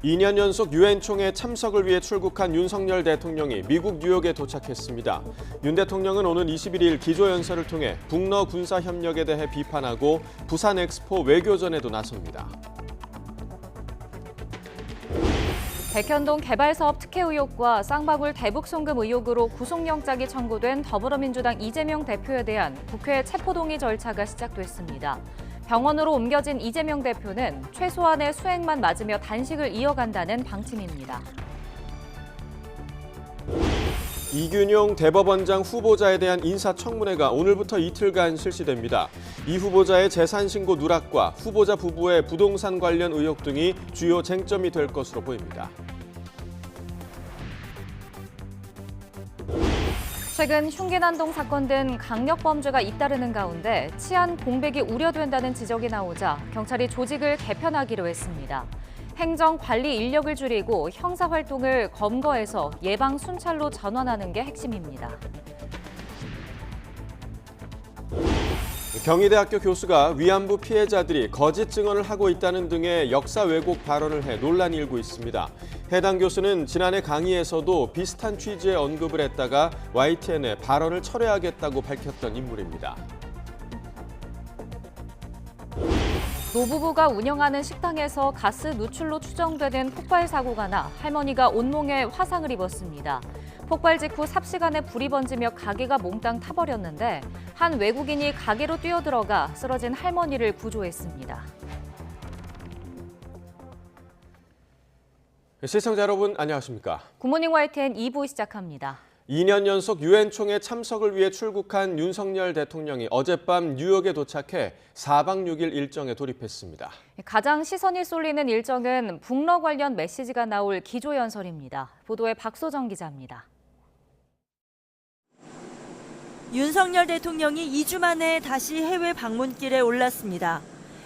2년 연속 유엔 총회 참석을 위해 출국한 윤석열 대통령이 미국 뉴욕에 도착했습니다. 윤 대통령은 오는 21일 기조연설을 통해 북러 군사 협력에 대해 비판하고 부산 엑스포 외교전에도 나섭니다. 백현동 개발사업 특혜 의혹과 쌍방울 대북 송금 의혹으로 구속영장이 청구된 더불어민주당 이재명 대표에 대한 국회 체포동의 절차가 시작됐습니다. 병원으로 옮겨진 이재명 대표는 최소한의 수액만 맞으며 단식을 이어간다는 방침입니다. 이균용 대법원장 후보자에 대한 인사청문회가 오늘부터 이틀간 실시됩니다. 이 후보자의 재산 신고 누락과 후보자 부부의 부동산 관련 의혹 등이 주요 쟁점이 될 것으로 보입니다. 최근 흉기난동 사건 등 강력범죄가 잇따르는 가운데 치안 공백이 우려된다는 지적이 나오자 경찰이 조직을 개편하기로 했습니다. 행정 관리 인력을 줄이고 형사 활동을 검거해서 예방 순찰로 전환하는 게 핵심입니다. 경희대학교 교수가 위안부 피해자들이 거짓 증언을 하고 있다는 등의 역사 왜곡 발언을 해 논란이 일고 있습니다. 해당 교수는 지난해 강의에서도 비슷한 취지의 언급을 했다가 YTN에 발언을 철회하겠다고 밝혔던 인물입니다. 노부부가 운영하는 식당에서 가스 누출로 추정되는 폭발 사고가 나 할머니가 온몸에 화상을 입었습니다. 폭발 직후 삽시간에 불이 번지며 가게가 몽땅 타버렸는데 한 외국인이 가게로 뛰어들어가 쓰러진 할머니를 구조했습니다. 시청자 여러분 안녕하십니까? 굿모닝 YTN 2부 시작합니다. 2년 연속 유엔 총회 참석을 위해 출국한 윤석열 대통령이 어젯밤 뉴욕에 도착해 4박 6일 일정에 돌입했습니다. 가장 시선이 쏠리는 일정은 북러 관련 메시지가 나올 기조연설입니다. 보도에 박소정 기자입니다. 윤석열 대통령이 2주 만에 다시 해외 방문길에 올랐습니다.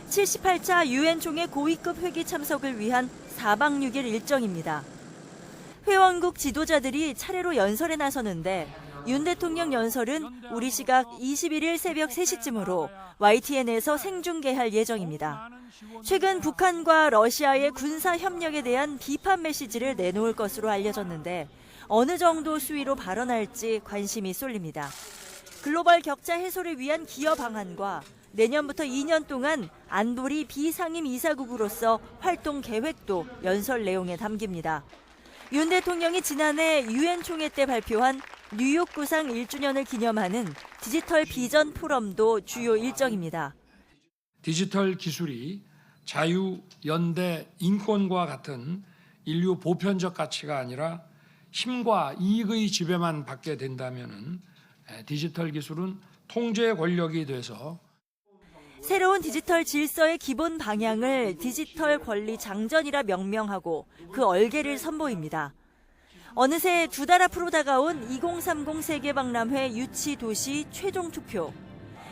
78차 유엔 총회 고위급 회기 참석을 위한 4박 6일 일정입니다. 회원국 지도자들이 차례로 연설에 나서는데 윤 대통령 연설은 우리 시각 21일 새벽 3시쯤으로 YTN에서 생중계할 예정입니다. 최근 북한과 러시아의 군사 협력에 대한 비판 메시지를 내놓을 것으로 알려졌는데 어느 정도 수위로 발언할지 관심이 쏠립니다. 글로벌 격차 해소를 위한 기여 방안과 내년부터 2년 동안 안보리 비상임 이사국으로서 활동 계획도 연설 내용에 담깁니다. 윤 대통령이 지난해 유엔 총회 때 발표한 뉴욕 구상 1주년을 기념하는 디지털 비전 포럼도 주요 일정입니다. 디지털 기술이 자유, 연대, 인권과 같은 인류 보편적 가치가 아니라 힘과 이익의 지배만 받게 된다면 디지털 기술은 통제 권력이 돼서 새로운 디지털 질서의 기본 방향을 디지털 권리 장전이라 명명하고 그 얼개를 선보입니다. 어느새 2달 앞으로 다가온 2030 세계박람회 유치 도시 최종 투표.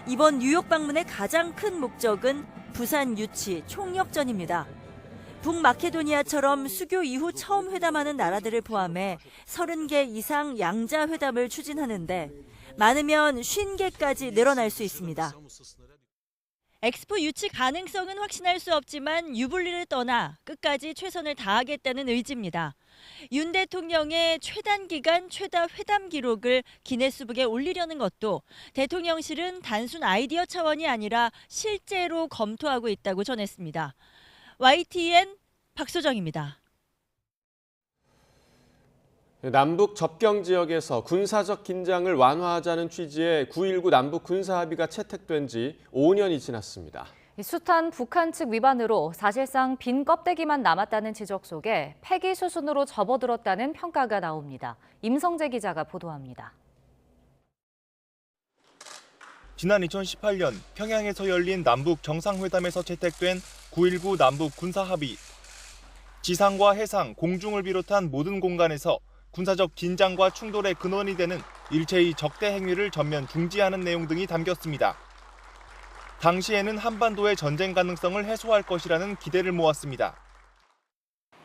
이번 뉴욕 방문의 가장 큰 목적은 부산 유치 총력전입니다. 북마케도니아처럼 수교 이후 처음 회담하는 나라들을 포함해 30개 이상 양자 회담을 추진하는데 많으면 50개까지 늘어날 수 있습니다. 엑스포 유치 가능성은 확신할 수 없지만 유불리를 떠나 끝까지 최선을 다하겠다는 의지입니다. 윤 대통령의 최단기간 최다 회담 기록을 기네스북에 올리려는 것도 대통령실은 단순 아이디어 차원이 아니라 실제로 검토하고 있다고 전했습니다. YTN 박소정입니다. 남북 접경 지역에서 군사적 긴장을 완화하자는 취지의 9.19 남북 군사합의가 채택된 지 5년이 지났습니다. 숱한 북한 측 위반으로 사실상 빈 껍데기만 남았다는 지적 속에 폐기 수순으로 접어들었다는 평가가 나옵니다. 임성재 기자가 보도합니다. 지난 2018년 평양에서 열린 남북 정상회담에서 채택된 9.19 남북 군사합의. 지상과 해상, 공중을 비롯한 모든 공간에서 군사적 긴장과 충돌의 근원이 되는 일체의 적대 행위를 전면 중지하는 내용 등이 담겼습니다. 당시에는 한반도의 전쟁 가능성을 해소할 것이라는 기대를 모았습니다.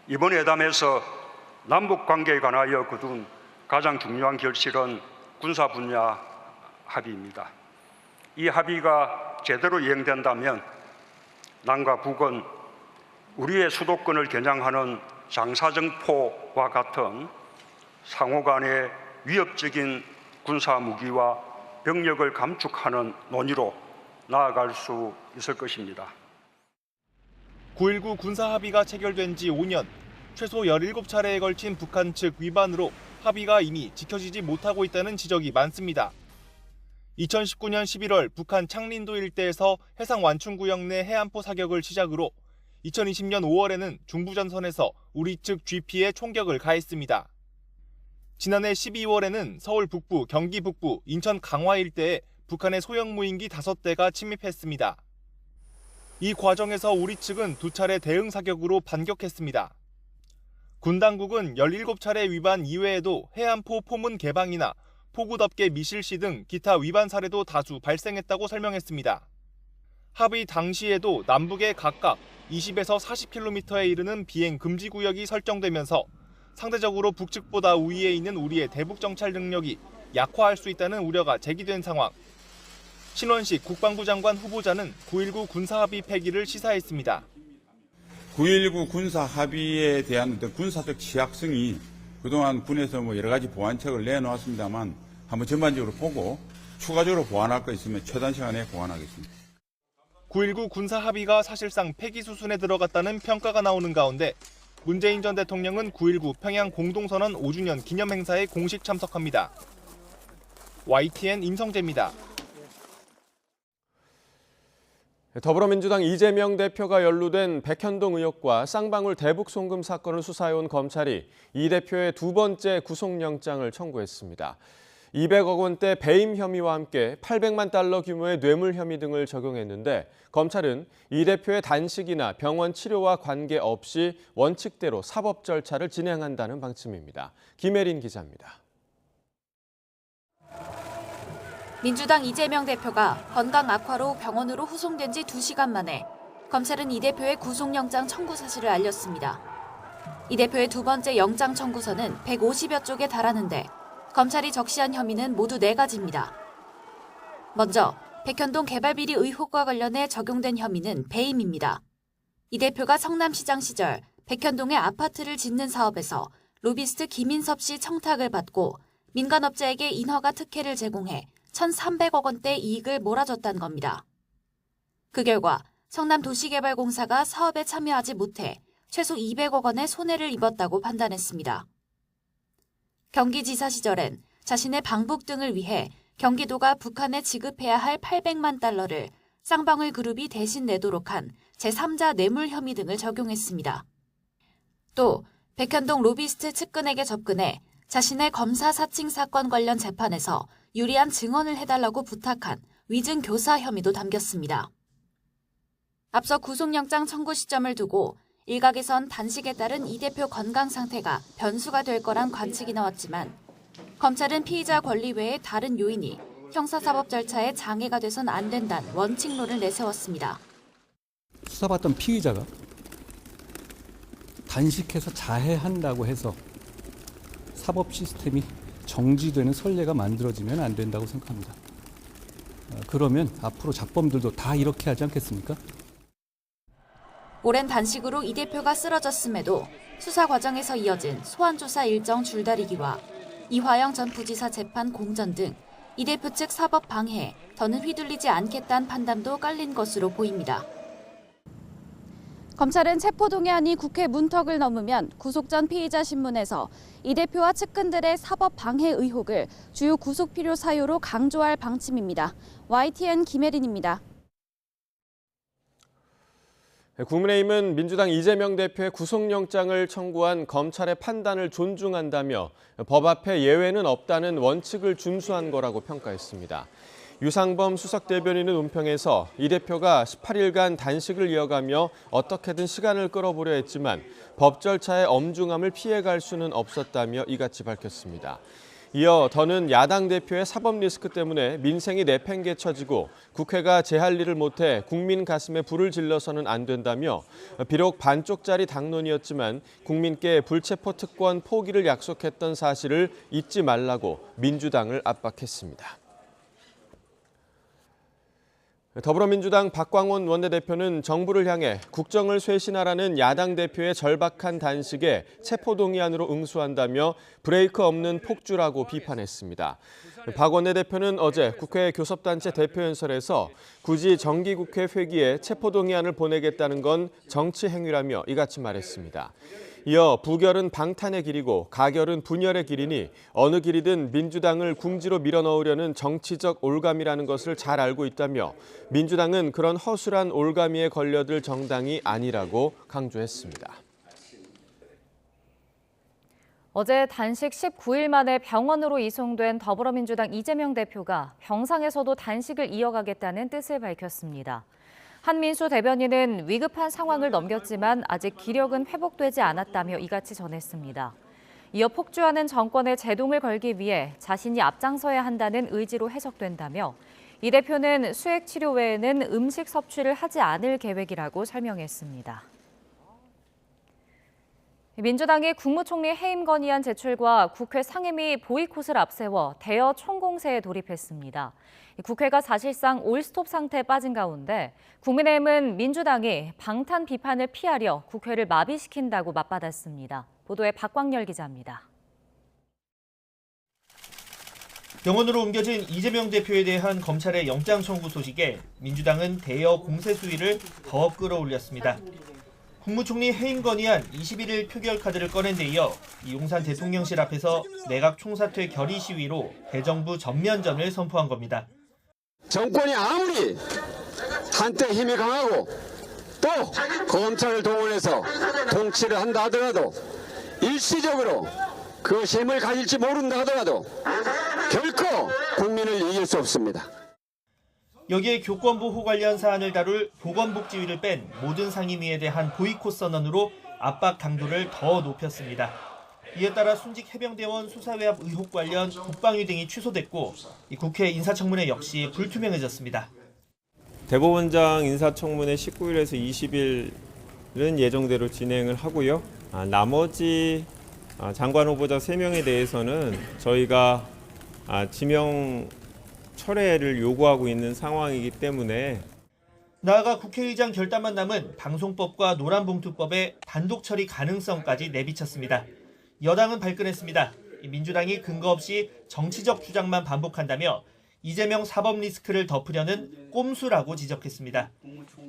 이번 회담에서 남북 관계에 관하여 거둔 가장 중요한 결실은 군사 분야 합의입니다. 이 합의가 제대로 이행된다면 남과 북은 우리의 수도권을 겨냥하는 장사정포와 같은 상호 간의 위협적인 군사 무기와 병력을 감축하는 논의로 나아갈 수 있을 것입니다. 9.19 군사합의가 체결된 지 5년, 최소 17차례에 걸친 북한 측 위반으로 합의가 이미 지켜지지 못하고 있다는 지적이 많습니다. 2019년 11월 북한 창린도 일대에서 해상 완충구역 내 해안포 사격을 시작으로 2020년 5월에는 중부전선에서 우리 측 GP에 총격을 가했습니다. 지난해 12월에는 서울 북부, 경기 북부, 인천 강화 일대에 북한의 소형 무인기 5대가 침입했습니다. 이 과정에서 우리 측은 2차례 대응 사격으로 반격했습니다. 군 당국은 17차례 위반 이외에도 해안포 포문 개방이나 포구 덮개 미실시 등 기타 위반 사례도 다수 발생했다고 설명했습니다. 합의 당시에도 남북에 각각 20에서 40km에 이르는 비행 금지 구역이 설정되면서 상대적으로 북측보다 우위에 있는 우리의 대북 정찰 능력이 약화할 수 있다는 우려가 제기된 상황. 신원식 국방부 장관 후보자는 9.19 군사합의 폐기를 시사했습니다. 9.19 군사합의에 대한 어떤 군사적 취약성이 그동안 군에서 여러 가지 보완책을 내놓았습니다만 한번 전반적으로 보고 추가적으로 보완할 거 있으면 최단 시간에 보완하겠습니다. 9.19 군사합의가 사실상 폐기 수순에 들어갔다는 평가가 나오는 가운데 문재인 전 대통령은 9.19 평양 공동선언 5주년 기념 행사에 공식 참석합니다. YTN 임성재입니다. 더불어민주당 이재명 대표가 연루된 백현동 의혹과 쌍방울 대북 송금 사건을 수사해온 검찰이 이 대표의 2번째 구속영장을 청구했습니다. 200억 원대 배임 혐의와 함께 800만 달러 규모의 뇌물 혐의 등을 적용했는데 검찰은 이 대표의 단식이나 병원 치료와 관계없이 원칙대로 사법 절차를 진행한다는 방침입니다. 김혜린 기자입니다. 민주당 이재명 대표가 건강 악화로 병원으로 후송된 지 2시간 만에 검찰은 이 대표의 구속영장 청구 사실을 알렸습니다. 이 대표의 2번째 영장 청구서는 150여 쪽에 달하는데 검찰이 적시한 혐의는 모두 4가지입니다. 먼저 백현동 개발비리 의혹과 관련해 적용된 혐의는 배임입니다. 이 대표가 성남시장 시절 백현동의 아파트를 짓는 사업에서 로비스트 김인섭 씨 청탁을 받고 민간업자에게 인허가 특혜를 제공해 1,300억 원대 이익을 몰아줬다는 겁니다. 그 결과 성남도시개발공사가 사업에 참여하지 못해 최소 200억 원의 손해를 입었다고 판단했습니다. 경기지사 시절엔 자신의 방북 등을 위해 경기도가 북한에 지급해야 할 800만 달러를 쌍방울 그룹이 대신 내도록 한 제3자 뇌물 혐의 등을 적용했습니다. 또 백현동 로비스트 측근에게 접근해 자신의 검사 사칭 사건 관련 재판에서 유리한 증언을 해달라고 부탁한 위증 교사 혐의도 담겼습니다. 앞서 구속영장 청구 시점을 두고 일각에선 단식에 따른 이 대표 건강 상태가 변수가 될 거란 관측이 나왔지만 검찰은 피의자 권리 외에 다른 요인이 형사사법 절차에 장애가 돼선 안 된다는 원칙론을 내세웠습니다. 수사받던 피의자가 단식해서 자해한다고 해서 사법 시스템이 정지되는 선례가 만들어지면 안 된다고 생각합니다. 그러면 앞으로 작범들도 다 이렇게 하지 않겠습니까? 오랜 단식으로 이 대표가 쓰러졌음에도 수사 과정에서 이어진 소환조사 일정 줄다리기와 이화영 전 부지사 재판 공전 등 이 대표 측 사법 방해에 더는 휘둘리지 않겠다는 판단도 깔린 것으로 보입니다. 검찰은 체포동의안이 국회 문턱을 넘으면 구속 전 피의자 신문에서 이 대표와 측근들의 사법 방해 의혹을 주요 구속 필요 사유로 강조할 방침입니다. YTN 김혜린입니다. 국민의힘은 민주당 이재명 대표의 구속영장을 청구한 검찰의 판단을 존중한다며 법 앞에 예외는 없다는 원칙을 준수한 거라고 평가했습니다. 유상범 수석 대변인은 논평에서 이 대표가 18일간 단식을 이어가며 어떻게든 시간을 끌어보려 했지만 법 절차의 엄중함을 피해갈 수는 없었다며 이같이 밝혔습니다. 이어 더는 야당 대표의 사법 리스크 때문에 민생이 내팽개쳐지고 국회가 제할 일을 못해 국민 가슴에 불을 질러서는 안 된다며 비록 반쪽짜리 당론이었지만 국민께 불체포 특권 포기를 약속했던 사실을 잊지 말라고 민주당을 압박했습니다. 더불어민주당 박광원 원내대표는 정부를 향해 국정을 쇄신하라는 야당 대표의 절박한 단식에 체포동의안으로 응수한다며 브레이크 없는 폭주라고 비판했습니다. 박 원내대표는 어제 국회 교섭단체 대표연설에서 굳이 정기국회 회기에 체포동의안을 보내겠다는 건 정치 행위라며 이같이 말했습니다. 이어 부결은 방탄의 길이고 가결은 분열의 길이니 어느 길이든 민주당을 궁지로 밀어넣으려는 정치적 올가미라는 것을 잘 알고 있다며 민주당은 그런 허술한 올가미에 걸려들 정당이 아니라고 강조했습니다. 어제 단식 19일 만에 병원으로 이송된 더불어민주당 이재명 대표가 병상에서도 단식을 이어가겠다는 뜻을 밝혔습니다. 한민수 대변인은 위급한 상황을 넘겼지만 아직 기력은 회복되지 않았다며 이같이 전했습니다. 이어 폭주하는 정권에 제동을 걸기 위해 자신이 앞장서야 한다는 의지로 해석된다며 이 대표는 수액 치료 외에는 음식 섭취를 하지 않을 계획이라고 설명했습니다. 민주당이 국무총리 해임 건의안 제출과 국회 상임위 보이콧을 앞세워 대여 총공세에 돌입했습니다. 국회가 사실상 올스톱 상태에 빠진 가운데 국민의힘은 민주당이 방탄 비판을 피하려 국회를 마비시킨다고 맞받았습니다. 보도에 박광열 기자입니다. 병원으로 옮겨진 이재명 대표에 대한 검찰의 영장 청구 소식에 민주당은 대여 공세 수위를 더 끌어올렸습니다. 국무총리 해임 건의안 21일 표결 카드를 꺼낸 데 이어 용산 대통령실 앞에서 내각 총사퇴 결의 시위로 대정부 전면전을 선포한 겁니다. 정권이 아무리 한때 힘이 강하고 또 검찰을 동원해서 통치를 한다 하더라도 일시적으로 그 힘을 가질지 모른다 하더라도 결코 국민을 이길 수 없습니다. 여기에 교권보호 관련 사안을 다룰 보건복지위를 뺀 모든 상임위에 대한 보이콧 선언으로 압박 강도를 더 높였습니다. 이에 따라 순직 해병대원 수사외압 의혹 관련 국방위 등이 취소됐고 국회 인사청문회 역시 불투명해졌습니다. 대법원장 인사청문회 19일에서 20일은 예정대로 진행을 하고요. 나머지 장관 후보자 3명에 대해서는 저희가 지명 철회를 요구하고 있는 상황이기 때문에 나아가 국회의장 결단만 남은 방송법과 노란봉투법의 단독 처리 가능성까지 내비쳤습니다. 여당은 발끈했습니다. 민주당이 근거 없이 정치적 주장만 반복한다며 이재명 사법 리스크를 덮으려는 꼼수라고 지적했습니다.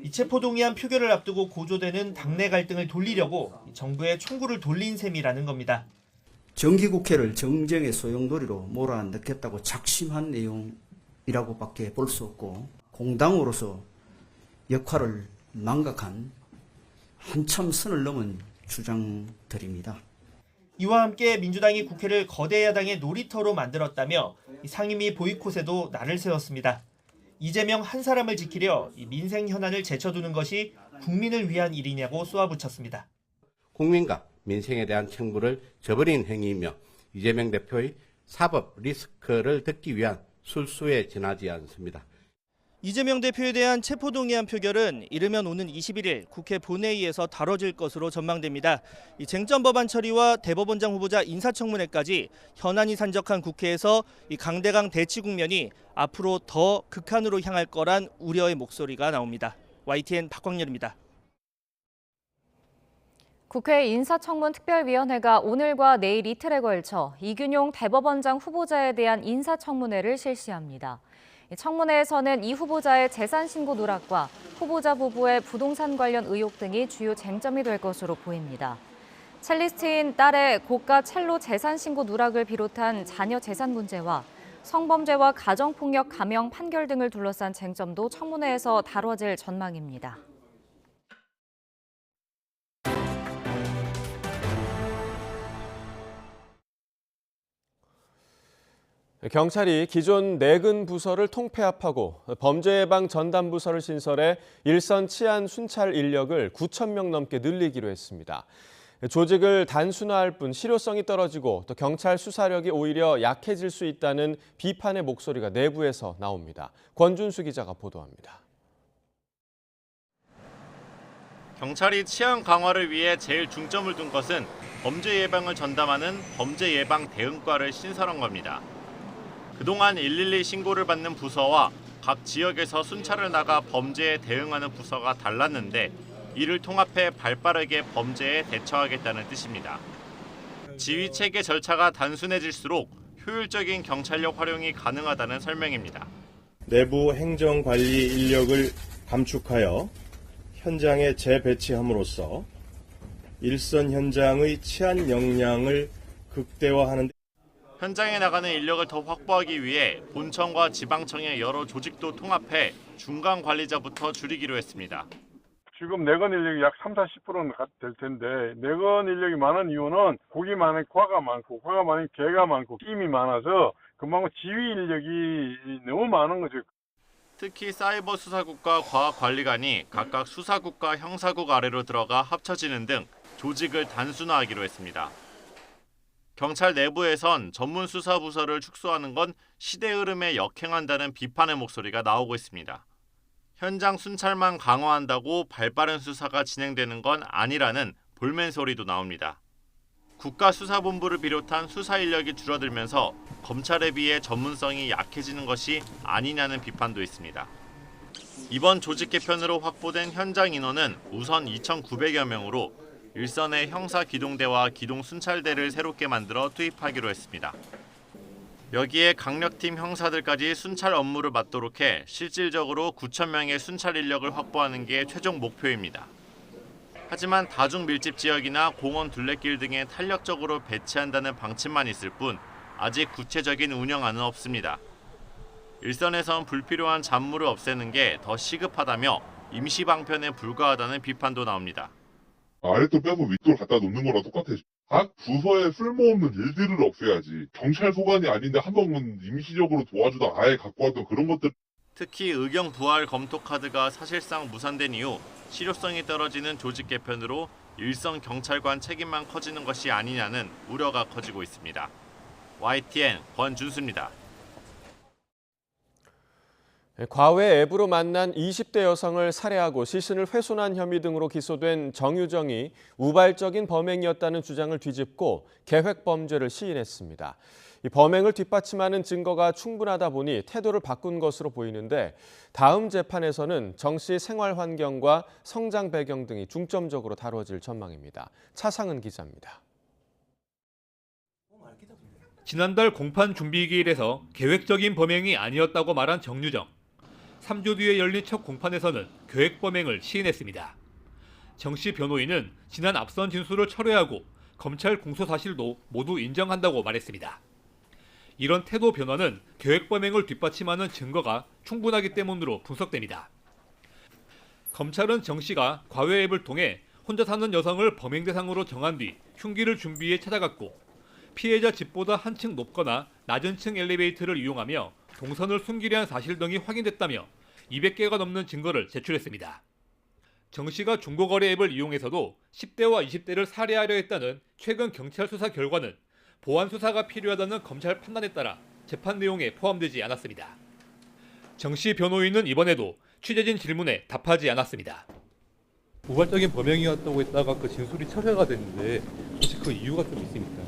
이 체포동의안 표결을 앞두고 고조되는 당내 갈등을 돌리려고 정부에 총구를 돌린 셈이라는 겁니다. 정기국회를 정쟁의 소용돌이로 몰아넣겠다고 작심한 내용이라고밖에 볼 수 없고 공당으로서 역할을 망각한 한참 선을 넘은 주장들입니다. 이와 함께 민주당이 국회를 거대 야당의 놀이터로 만들었다며 상임위 보이콧에도 날을 세웠습니다. 이재명 한 사람을 지키려 민생 현안을 제쳐두는 것이 국민을 위한 일이냐고 쏘아붙였습니다. 국민과 민생에 대한 청구를 저버린 행위이며 이재명 대표의 사법 리스크를 덮기 위한 술수에 지나지 않습니다. 이재명 대표에 대한 체포동의안 표결은 이르면 오는 21일 국회 본회의에서 다뤄질 것으로 전망됩니다. 이 쟁점 법안 처리와 대법원장 후보자 인사청문회까지 현안이 산적한 국회에서 이 강대강 대치 국면이 앞으로 더 극한으로 향할 거란 우려의 목소리가 나옵니다. YTN 박광열입니다. 국회 인사청문특별위원회가 오늘과 내일 이틀에 걸쳐 이균용 대법원장 후보자에 대한 인사청문회를 실시합니다. 청문회에서는 이 후보자의 재산 신고 누락과 후보자 부부의 부동산 관련 의혹 등이 주요 쟁점이 될 것으로 보입니다. 첼리스트인 딸의 고가 첼로 재산 신고 누락을 비롯한 자녀 재산 문제와 성범죄와 가정폭력 감형 판결 등을 둘러싼 쟁점도 청문회에서 다뤄질 전망입니다. 경찰이 기존 내근 부서를 통폐합하고 범죄예방 전담부서를 신설해 일선 치안 순찰 인력을 9,000명 넘게 늘리기로 했습니다. 조직을 단순화할 뿐 실효성이 떨어지고 또 경찰 수사력이 오히려 약해질 수 있다는 비판의 목소리가 내부에서 나옵니다. 권준수 기자가 보도합니다. 경찰이 치안 강화를 위해 제일 중점을 둔 것은 범죄 예방을 전담하는 범죄 예방 대응과를 신설한 겁니다. 그동안 112 신고를 받는 부서와 각 지역에서 순찰을 나가 범죄에 대응하는 부서가 달랐는데 이를 통합해 발빠르게 범죄에 대처하겠다는 뜻입니다. 지휘 체계 절차가 단순해질수록 효율적인 경찰력 활용이 가능하다는 설명입니다. 내부 행정 관리 인력을 감축하여 현장에 재배치함으로써 일선 현장의 치안 역량을 극대화하는 데 현장에 나가는 인력을 더 확보하기 위해 본청과 지방청의 여러 조직도 통합해 중간 관리자부터 줄이기로 했습니다. 지금 내건 인력이 약 30-40%는 될 텐데 내건 인력이 많은 이유는 고기 많은 과가 많고 과가 많은 개가 많고 팀이 많아서 그만큼 지휘 인력이 너무 많은 거죠. 특히 사이버 수사국과 과학관리관이 각각 수사국과 형사국 아래로 들어가 합쳐지는 등 조직을 단순화하기로 했습니다. 경찰 내부에선 전문 수사 부서를 축소하는 건 시대 흐름에 역행한다는 비판의 목소리가 나오고 있습니다. 현장 순찰만 강화한다고 발빠른 수사가 진행되는 건 아니라는 볼멘 소리도 나옵니다. 국가수사본부를 비롯한 수사 인력이 줄어들면서 검찰에 비해 전문성이 약해지는 것이 아니냐는 비판도 있습니다. 이번 조직 개편으로 확보된 현장 인원은 우선 2,900여 명으로 일선의 형사기동대와 기동순찰대를 새롭게 만들어 투입하기로 했습니다. 여기에 강력팀 형사들까지 순찰 업무를 맡도록 해 실질적으로 9,000명의 순찰 인력을 확보하는 게 최종 목표입니다. 하지만 다중 밀집 지역이나 공원 둘레길 등에 탄력적으로 배치한다는 방침만 있을 뿐 아직 구체적인 운영안은 없습니다. 일선에선 불필요한 잡무를 없애는 게 더 시급하다며 임시 방편에 불과하다는 비판도 나옵니다. 아랫돌 빼고 윗돌 갖다 놓는 거랑 똑같아. 각 부서에 쓸모없는 일들을 없애야지. 경찰 소관이 아닌데 한 번은 임시적으로 도와주다 아예 갖고 왔던 그런 것들. 특히 의경 부활 검토 카드가 사실상 무산된 이후 실효성이 떨어지는 조직 개편으로 일선 경찰관 책임만 커지는 것이 아니냐는 우려가 커지고 있습니다. YTN 권준수입니다. 과외 앱으로 만난 20대 여성을 살해하고 시신을 훼손한 혐의 등으로 기소된 정유정이 우발적인 범행이었다는 주장을 뒤집고 계획 범죄를 시인했습니다. 이 범행을 뒷받침하는 증거가 충분하다 보니 태도를 바꾼 것으로 보이는데 다음 재판에서는 정 씨 생활 환경과 성장 배경 등이 중점적으로 다뤄질 전망입니다. 차상은 기자입니다. 지난달 공판 준비기일에서 계획적인 범행이 아니었다고 말한 정유정. 3주 뒤에 열린 첫 공판에서는 계획 범행을 시인했습니다. 정 씨 변호인은 지난 앞선 진술을 철회하고 검찰 공소 사실도 모두 인정한다고 말했습니다. 이런 태도 변화는 계획 범행을 뒷받침하는 증거가 충분하기 때문으로 분석됩니다. 검찰은 정 씨가 과외 앱을 통해 혼자 사는 여성을 범행 대상으로 정한 뒤 흉기를 준비해 찾아갔고 피해자 집보다 한층 높거나 낮은 층 엘리베이터를 이용하며 동선을 숨기려 한 사실 등이 확인됐다며 200개가 넘는 증거를 제출했습니다. 정 씨가 중고거래 앱을 이용해서도 10대와 20대를 살해하려 했다는 최근 경찰 수사 결과는 보완 수사가 필요하다는 검찰 판단에 따라 재판 내용에 포함되지 않았습니다. 정 씨 변호인은 이번에도 취재진 질문에 답하지 않았습니다. 우발적인 범행이었다고 했다가 그 진술이 철회가 됐는데 혹시 그 이유가 좀 있습니까?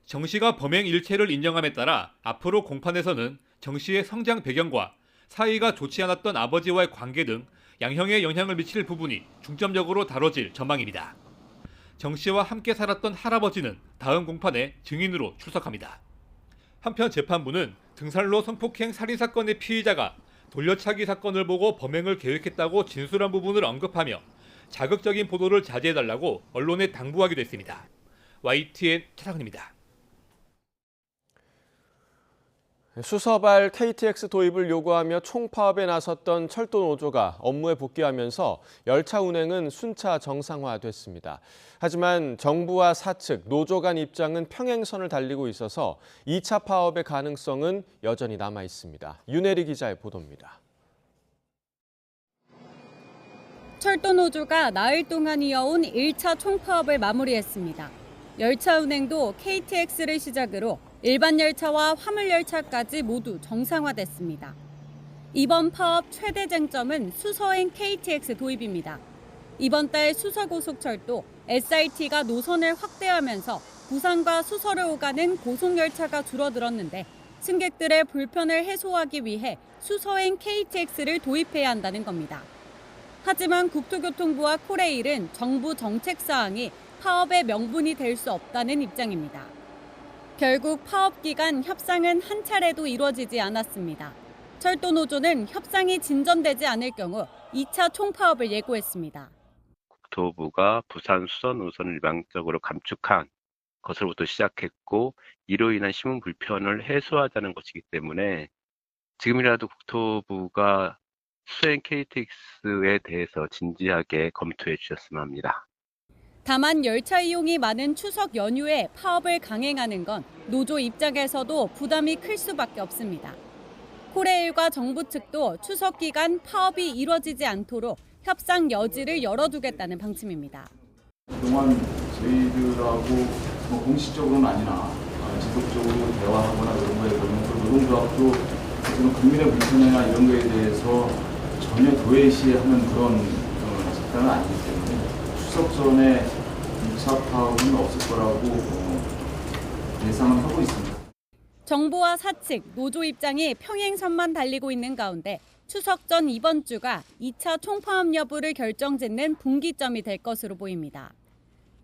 정 씨가 범행 일체를 인정함에 따라 앞으로 공판에서는 정 씨의 성장 배경과 사이가 좋지 않았던 아버지와의 관계 등 양형에 영향을 미칠 부분이 중점적으로 다뤄질 전망입니다. 정 씨와 함께 살았던 할아버지는 다음 공판에 증인으로 출석합니다. 한편 재판부는 등산로 성폭행 살인사건의 피의자가 돌려차기 사건을 보고 범행을 계획했다고 진술한 부분을 언급하며 자극적인 보도를 자제해달라고 언론에 당부하기도 했습니다. YTN 차상은입니다. 수서발 KTX 도입을 요구하며 총파업에 나섰던 철도 노조가 업무에 복귀하면서 열차 운행은 순차 정상화됐습니다. 하지만 정부와 사측, 노조 간 입장은 평행선을 달리고 있어서 2차 파업의 가능성은 여전히 남아 있습니다. 윤혜리 기자의 보도입니다. 철도 노조가 나흘 동안 이어온 1차 총파업을 마무리했습니다. 열차 운행도 KTX를 시작으로 일반 열차와 화물 열차까지 모두 정상화됐습니다. 이번 파업 최대 쟁점은 수서행 KTX 도입입니다. 이번 달 수서고속철도 SRT가 노선을 확대하면서 부산과 수서를 오가는 고속열차가 줄어들었는데 승객들의 불편을 해소하기 위해 수서행 KTX를 도입해야 한다는 겁니다. 하지만 국토교통부와 코레일은 정부 정책 사항이 파업의 명분이 될 수 없다는 입장입니다. 결국 파업 기간 협상은 한 차례도 이루어지지 않았습니다. 철도노조는 협상이 진전되지 않을 경우 2차 총파업을 예고했습니다. 국토부가 부산 수서 노선을 일방적으로 감축한 것으로부터 시작했고 이로 인한 시민 불편을 해소하자는 것이기 때문에 지금이라도 국토부가 수서행 KTX에 대해서 진지하게 검토해 주셨으면 합니다. 다만 열차 이용이 많은 추석 연휴에 파업을 강행하는 건 노조 입장에서도 부담이 클 수밖에 없습니다. 코레일과 정부 측도 추석 기간 파업이 이뤄지지 않도록 협상 여지를 열어두겠다는 방침입니다. 그동안 저희들하고 공식적으로는 아니나 지속적으로 대화하거나 이런 거에 보면 또 노동조합도 그런 국민의 불편이나 이런 거에 대해서 전혀 도외시하는 그런 집단은 아니기 때문에 추석 전에 2차 파업은 없을 거라고 예상을 하고 있습니다. 정부와 사측, 노조 입장이 평행선만 달리고 있는 가운데 추석 전 이번 주가 2차 총파업 여부를 결정짓는 분기점이 될 것으로 보입니다.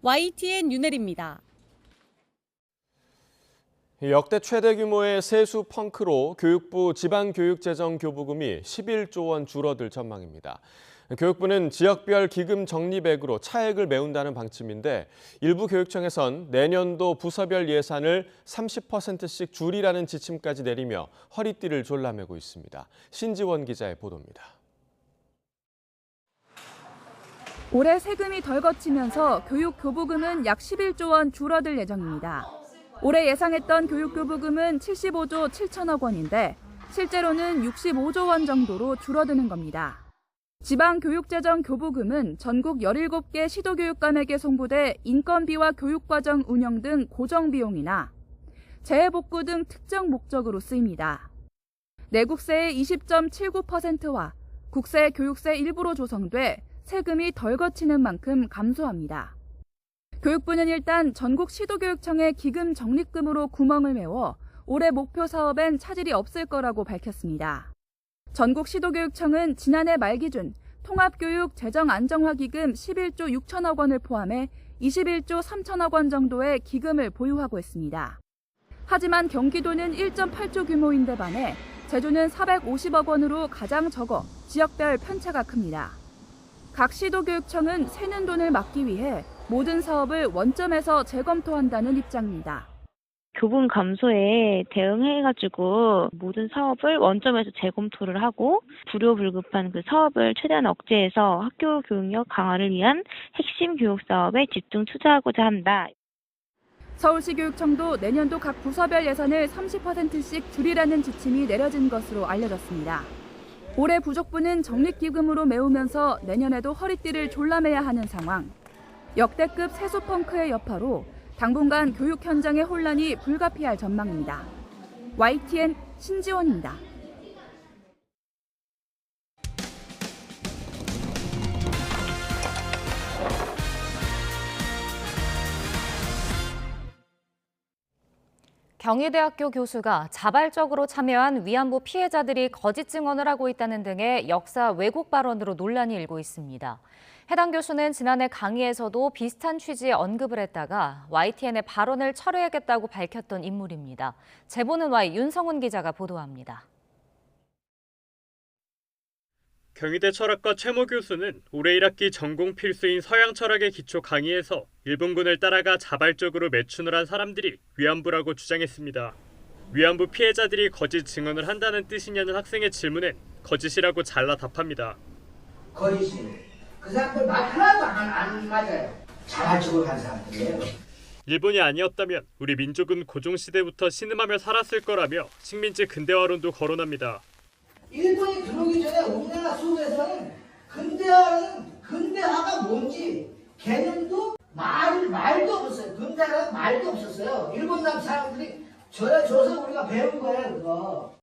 YTN 윤혜리입니다. 역대 최대 규모의 세수 펑크로 교육부 지방교육재정교부금이 11조 원 줄어들 전망입니다. 교육부는 지역별 기금 적립액으로 차액을 메운다는 방침인데 일부 교육청에선 내년도 부서별 예산을 30%씩 줄이라는 지침까지 내리며 허리띠를 졸라매고 있습니다. 신지원 기자의 보도입니다. 올해 세금이 덜 거치면서 교육교부금은 약 11조 원 줄어들 예정입니다. 올해 예상했던 교육교부금은 75조 7천억 원인데 실제로는 65조 원 정도로 줄어드는 겁니다. 지방교육재정교부금은 전국 17개 시도교육감에게 송부돼 인건비와 교육과정 운영 등 고정비용이나 재해복구 등 특정 목적으로 쓰입니다. 내국세의 20.79%와 국세, 교육세 일부로 조성돼 세금이 덜 거치는 만큼 감소합니다. 교육부는 일단 전국 시도교육청의 기금 적립금으로 구멍을 메워 올해 목표 사업엔 차질이 없을 거라고 밝혔습니다. 전국 시도교육청은 지난해 말 기준 통합교육 재정안정화기금 11조 6천억 원을 포함해 21조 3천억 원 정도의 기금을 보유하고 있습니다. 하지만 경기도는 1.8조 규모인데 반해 제주는 450억 원으로 가장 적어 지역별 편차가 큽니다. 각 시도교육청은 새는 돈을 막기 위해 모든 사업을 원점에서 재검토한다는 입장입니다. 교부금 감소에 대응해가지고 모든 사업을 원점에서 재검토를 하고 불효불급한 그 사업을 최대한 억제해서 학교 교육력 강화를 위한 핵심 교육 사업에 집중 투자하고자 한다. 서울시 교육청도 내년도 각 부서별 예산을 30%씩 줄이라는 지침이 내려진 것으로 알려졌습니다. 올해 부족분은 적립기금으로 메우면서 내년에도 허리띠를 졸라매야 하는 상황. 역대급 세수 펑크의 여파로 당분간 교육 현장의 혼란이 불가피할 전망입니다. YTN 신지원입니다. 경희대학교 교수가 자발적으로 참여한 위안부 피해자들이 거짓 증언을 하고 있다는 등의 역사 왜곡 발언으로 논란이 일고 있습니다. 해당 교수는 지난해 강의에서도 비슷한 취지의 언급을 했다가 YTN의 발언을 철회하겠다고 밝혔던 인물입니다. 제보는 Y 윤성훈 기자가 보도합니다. 경희대 철학과 최모 교수는 올해 1학기 전공 필수인 서양 철학의 기초 강의에서 일본군을 따라가 자발적으로 매춘을 한 사람들이 위안부라고 주장했습니다. 위안부 피해자들이 거짓 증언을 한다는 뜻이냐는 학생의 질문엔 거짓이라고 잘라 답합니다. 거짓이 그 사람들 말 하나도 안 맞아요. 자발적으로 한 사람들이에요. 일본이 아니었다면 우리 민족은 고종시대부터 신음하며 살았을 거라며 식민지 근대화론도 거론합니다. 일본이 들어오기 전에 우리나라 속에서는 근대화가 뭔지 개념도 말도 없었어요. 근대화가 말도 없었어요. 일본 사람들이 줘서 우리가 배운 거예요, 그거.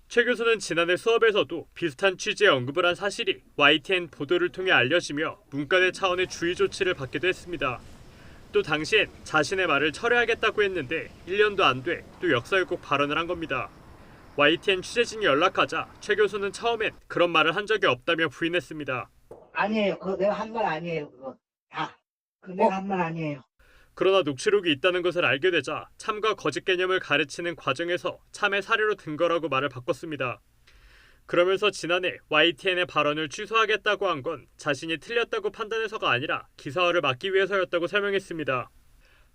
최 교수는 지난해 수업에서도 비슷한 취지의 언급을 한 사실이 YTN 보도를 통해 알려지며 문과대 차원의 주의 조치를 받기도 했습니다. 또 당시엔 자신의 말을 철회하겠다고 했는데 1년도 안 돼 또 역사 왜곡 발언을 한 겁니다. YTN 취재진이 연락하자 최 교수는 처음엔 그런 말을 한 적이 없다며 부인했습니다. 아니에요. 그거 내가 한 말 아니에요. 그거 다. 그거 내가 한 말 아니에요. 그러나 녹취록이 있다는 것을 알게 되자 참과 거짓 개념을 가르치는 과정에서 참의 사례로 든 거라고 말을 바꿨습니다. 그러면서 지난해 YTN의 발언을 취소하겠다고 한 건 자신이 틀렸다고 판단해서가 아니라 기사화를 막기 위해서였다고 설명했습니다.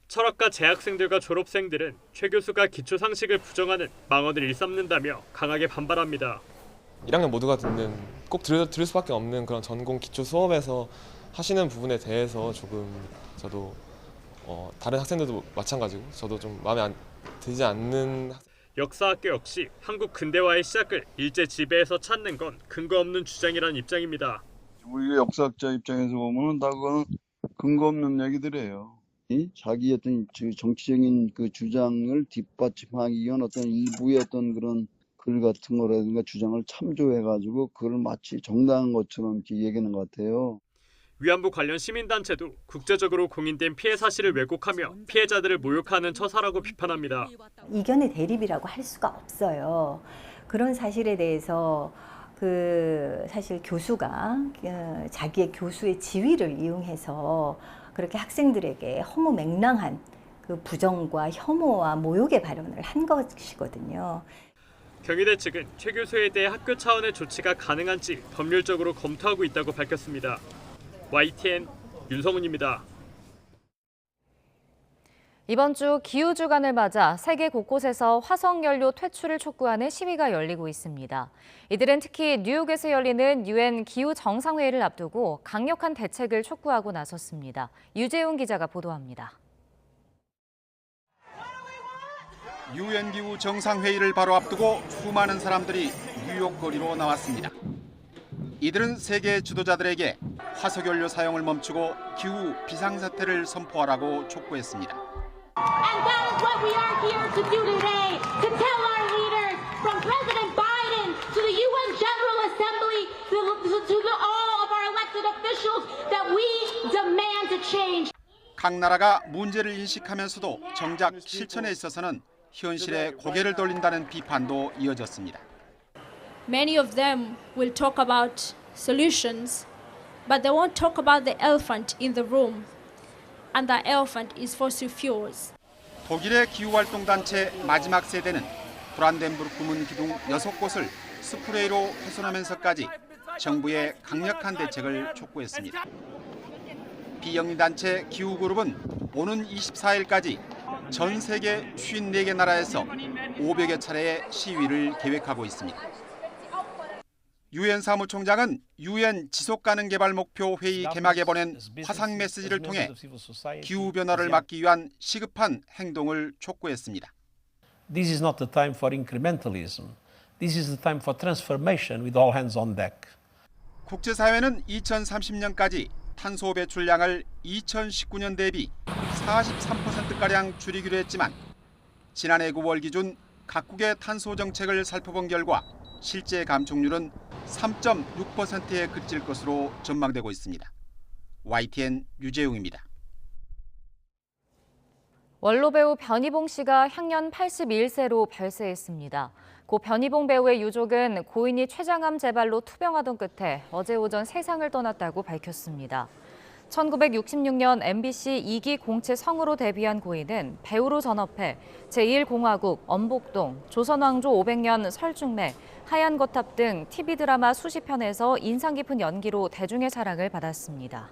철학과 재학생들과 졸업생들은 최 교수가 기초 상식을 부정하는 망언을 일삼는다며 강하게 반발합니다. 1학년 모두가 듣는 꼭 들을 수밖에 없는 그런 전공 기초 수업에서 하시는 부분에 대해서 조금 저도 다른 학생들도 마찬가지고 저도 좀 마음에 들지 않는 역사학교 역시 한국 근대화의 시작을 일제 지배에서 찾는 건 근거 없는 주장이라는 입장입니다. 우리 역사학자 입장에서 보면 다 그거는 근거 없는 얘기들이에요. 자기 어떤 정치적인 그 주장을 뒷받침하기 위한 어떤 일부의 어떤 그런 글 같은 거라든가 주장을 참조해가지고 그걸 마치 정당한 것처럼 이렇게 얘기하는 것 같아요. 위안부 관련 시민단체도 국제적으로 공인된 피해 사실을 왜곡하며 피해자들을 모욕하는 처사라고 비판합니다. 이견의 대립이라고 할 수가 없어요. 그런 사실에 대해서 사실 교수가 자기의 교수의 지위를 이용해서 그렇게 학생들에게 허무맹랑한 그 부정과 혐오와 모욕의 발언을 한 것이거든요. 경희대 측은 최 교수에 대해 학교 차원의 조치가 가능한지 법률적으로 검토하고 있다고 밝혔습니다. YTN 윤성훈입니다. 이번 주 기후주간을 맞아 세계 곳곳에서 화석연료 퇴출을 촉구하는 시위가 열리고 있습니다. 이들은 특히 뉴욕에서 열리는 UN 기후정상회의를 앞두고 강력한 대책을 촉구하고 나섰습니다. 유재훈 기자가 보도합니다. UN 기후정상회의를 바로 앞두고 수많은 사람들이 뉴욕 거리로 나왔습니다. 이들은 세계 지도자들에게 화석연료 사용을 멈추고 기후 비상사태를 선포하라고 촉구했습니다. And that is what we are here to do today, to tell our leaders, from President Biden to the UN General Assembly, to all of our elected officials, that we demand a change. 각 나라가 문제를 인식하면서도 정작 실천에 있어서는 현실에 고개를 돌린다는 비판도 이어졌습니다. Many of them will talk about solutions, but they won't talk about the elephant in the room. And the elephant is fossil fuels. 독일의 기후활동단체 마지막 세대는 브란덴부르크 문 기둥 6곳을 스프레이로 훼손하면서까지 정부의 강력한 대책을 촉구했습니다. 비영리단체 기후그룹은 오는 24일까지 전 세계 54개 나라에서 500여 차례의 시위를 계획하고 있습니다. 유엔 사무총장은 유엔 지속가능개발 목표 회의 개막에 보낸 화상 메시지를 통해 기후변화를 막기 위한 시급한 행동을 촉구했습니다. This is not the time for incrementalism. This is the time for transformation with all hands on deck. 국제사회는 2030년까지 탄소 배출량을 2019년 대비 43%가량 줄이기로 했지만 지난해 9월 기준 각국의 탄소 정책을 살펴본 결과 실제 감축률은 3.6%에 그칠 것으로 전망되고 있습니다. YTN 유재웅입니다. 원로 배우 변희봉 씨가 향년 81세로 별세했습니다. 고 변희봉 배우의 유족은 고인이 췌장암 재발로 투병하던 끝에 어제 오전 세상을 떠났다고 밝혔습니다. 1966년 MBC 2기 공채 성우로 데뷔한 고인은 배우로 전업해 제1공화국, 엄복동, 조선왕조 500년 설중매, 하얀 거탑 등 TV 드라마 수십 편에서 인상 깊은 연기로 대중의 사랑을 받았습니다.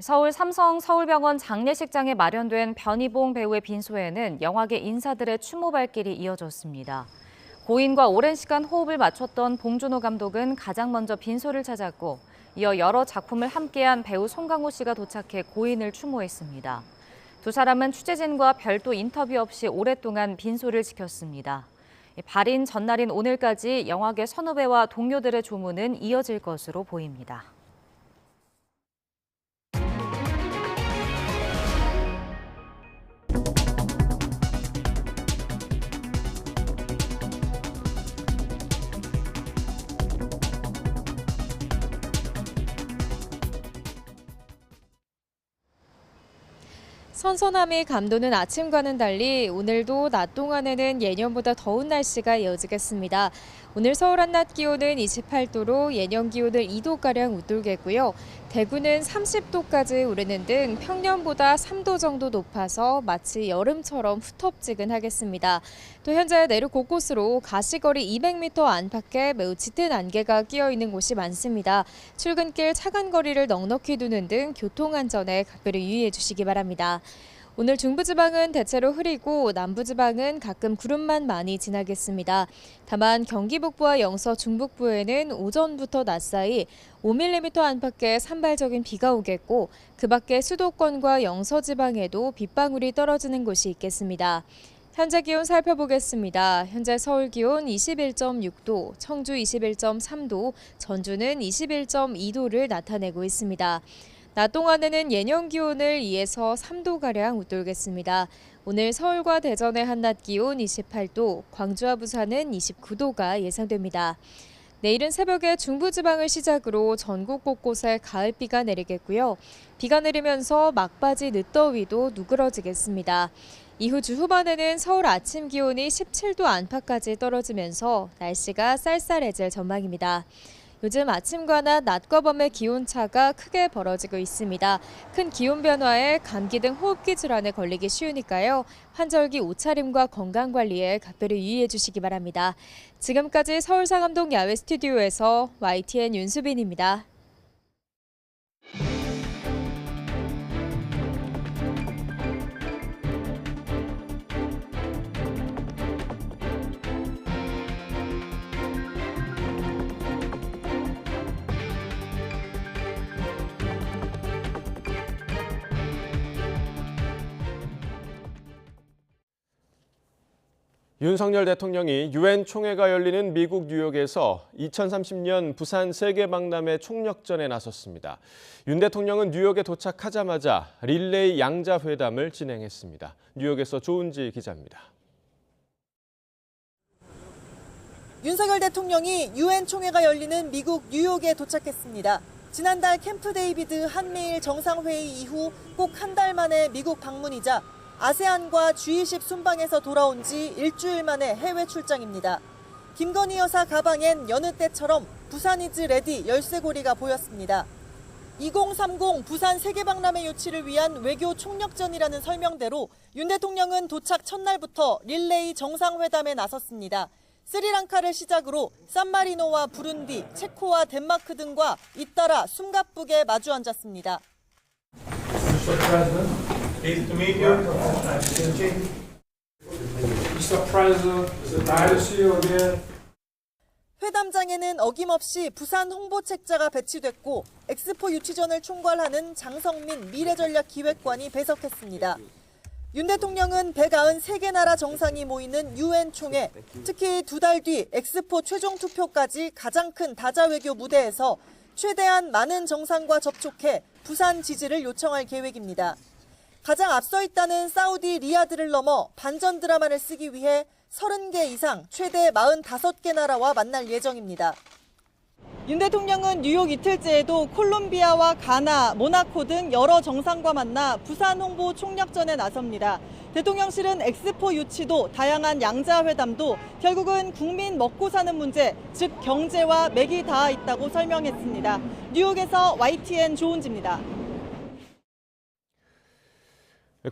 서울 삼성 서울병원 장례식장에 마련된 변희봉 배우의 빈소에는 영화계 인사들의 추모 발길이 이어졌습니다. 고인과 오랜 시간 호흡을 맞췄던 봉준호 감독은 가장 먼저 빈소를 찾았고 이어 여러 작품을 함께한 배우 송강호 씨가 도착해 고인을 추모했습니다. 두 사람은 취재진과 별도 인터뷰 없이 오랫동안 빈소를 지켰습니다. 발인 전날인 오늘까지 영화계 선후배와 동료들의 조문은 이어질 것으로 보입니다. 선선함이 감도는 아침과는 달리 오늘도 낮 동안에는 예년보다 더운 날씨가 이어지겠습니다. 오늘 서울 한낮 기온은 28도로 예년 기온을 2도가량 웃돌겠고요. 대구는 30도까지 오르는 등 평년보다 3도 정도 높아서 마치 여름처럼 후텁지근하겠습니다. 또 현재 내륙 곳곳으로 가시거리 200m 안팎에 매우 짙은 안개가 끼어 있는 곳이 많습니다. 출근길 차간 거리를 넉넉히 두는 등 교통안전에 각별히 유의해 주시기 바랍니다. 오늘 중부지방은 대체로 흐리고 남부지방은 가끔 구름만 많이 지나겠습니다. 다만 경기 북부와 영서 중북부에는 오전부터 낮 사이 5mm 안팎의 산발적인 비가 오겠고 그 밖에 수도권과 영서 지방에도 빗방울이 떨어지는 곳이 있겠습니다. 현재 기온 살펴보겠습니다. 현재 서울 기온 21.6도, 청주 21.3도, 전주는 21.2도를 나타내고 있습니다. 낮 동안에는 예년 기온을 2에서 3도가량 웃돌겠습니다. 오늘 서울과 대전의 한낮 기온 28도, 광주와 부산은 29도가 예상됩니다. 내일은 새벽에 중부지방을 시작으로 전국 곳곳에 가을비가 내리겠고요. 비가 내리면서 막바지 늦더위도 누그러지겠습니다. 이후 주 후반에는 서울 아침 기온이 17도 안팎까지 떨어지면서 날씨가 쌀쌀해질 전망입니다. 요즘 아침과 낮과 밤의 기온차가 크게 벌어지고 있습니다. 큰 기온 변화에 감기 등 호흡기 질환에 걸리기 쉬우니까요. 환절기 옷차림과 건강관리에 각별히 유의해 주시기 바랍니다. 지금까지 서울 상암동 야외 스튜디오에서 YTN 윤수빈입니다. 윤석열 대통령이 유엔 총회가 열리는 미국 뉴욕에서 2030년 부산 세계박람회 총력전에 나섰습니다. 윤 대통령은 뉴욕에 도착하자마자 릴레이 양자회담을 진행했습니다. 뉴욕에서 조은지 기자입니다. 윤석열 대통령이 유엔 총회가 열리는 미국 뉴욕에 도착했습니다. 지난달 캠프 데이비드 한미일 정상회의 이후 꼭 한 달 만에 미국 방문이자 아세안과 G20 순방에서 돌아온 지 일주일 만에 해외 출장입니다. 김건희 여사 가방엔 여느 때처럼 부산 이즈 레디 열쇠고리가 보였습니다. 2030 부산 세계박람회 유치를 위한 외교 총력전이라는 설명대로 윤 대통령은 도착 첫날부터 릴레이 정상회담에 나섰습니다. 스리랑카를 시작으로 산마리노와 부룬디, 체코와 덴마크 등과 잇따라 숨가쁘게 마주 앉았습니다. Pleased to meet you. Mr. President, it's nice to see you again. 회담장에는 어김없이 부산 홍보 책자가 배치됐고 엑스포 유치전을 총괄하는 장성민 미래전략기획관이 배석했습니다. 윤 대통령은 193개 나라 정상이 모이는 유엔 총회, 특히 두 달 뒤 엑스포 최종 투표까지 가장 큰 다자외교 무대에서 최대한 많은 정상과 접촉해 부산 지지를 요청할 계획입니다. 가장 앞서 있다는 사우디 리야드를 넘어 반전 드라마를 쓰기 위해 30개 이상 최대 45개 나라와 만날 예정입니다. 윤 대통령은 뉴욕 이틀째에도 콜롬비아와 가나, 모나코 등 여러 정상과 만나 부산 홍보 총력전에 나섭니다. 대통령실은 엑스포 유치도 다양한 양자회담도 결국은 국민 먹고 사는 문제, 즉 경제와 맥이 닿아 있다고 설명했습니다. 뉴욕에서 YTN 조은지입니다.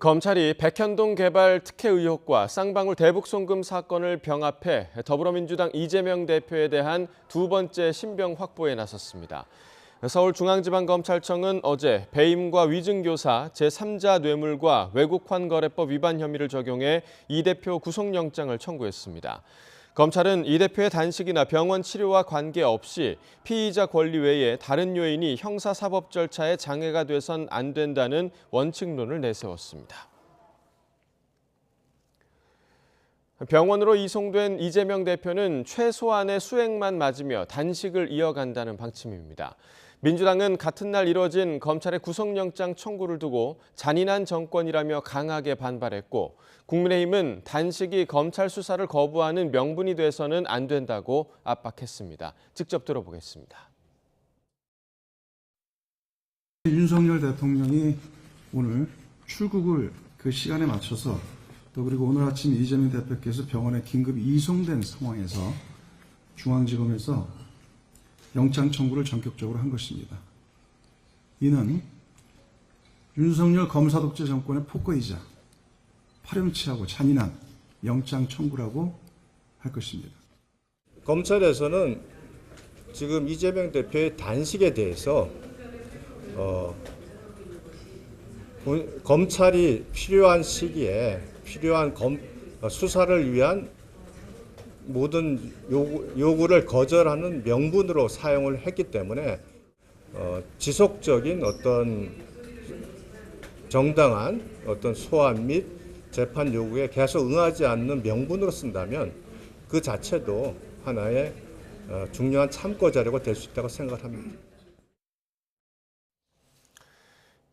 검찰이 백현동 개발 특혜 의혹과 쌍방울 대북 송금 사건을 병합해 더불어민주당 이재명 대표에 대한 두 번째 신병 확보에 나섰습니다. 서울중앙지방검찰청은 어제 배임과 위증교사, 제3자 뇌물과 외국환거래법 위반 혐의를 적용해 이 대표 구속영장을 청구했습니다. 검찰은 이 대표의 단식이나 병원 치료와 관계없이 피의자 권리 외에 다른 요인이 형사사법 절차에 장애가 돼선 안 된다는 원칙론을 내세웠습니다. 병원으로 이송된 이재명 대표는 최소한의 수액만 맞으며 단식을 이어간다는 방침입니다. 민주당은 같은 날 이뤄진 검찰의 구속영장 청구를 두고 잔인한 정권이라며 강하게 반발했고 국민의힘은 단식이 검찰 수사를 거부하는 명분이 돼서는 안 된다고 압박했습니다. 직접 들어보겠습니다. 윤석열 대통령이 오늘 출국을 그 시간에 맞춰서 또 그리고 오늘 아침 이재명 대표께서 병원에 긴급 이송된 상황에서 중앙지검에서 영장 청구를 전격적으로 한 것입니다. 이는 윤석열 검사 독재 정권의 폭거이자 파렴치하고 잔인한 영장 청구라고 할 것입니다. 검찰에서는 지금 이재명 대표의 단식에 대해서 검찰이 필요한 시기에 필요한 수사를 위한 모든 요구를 거절하는 명분으로 사용을 했기 때문에 지속적인 어떤 정당한 어떤 소환 및 재판 요구에 계속 응하지 않는 명분으로 쓴다면 그 자체도 하나의 중요한 참고 자료가 될 수 있다고 생각합니다.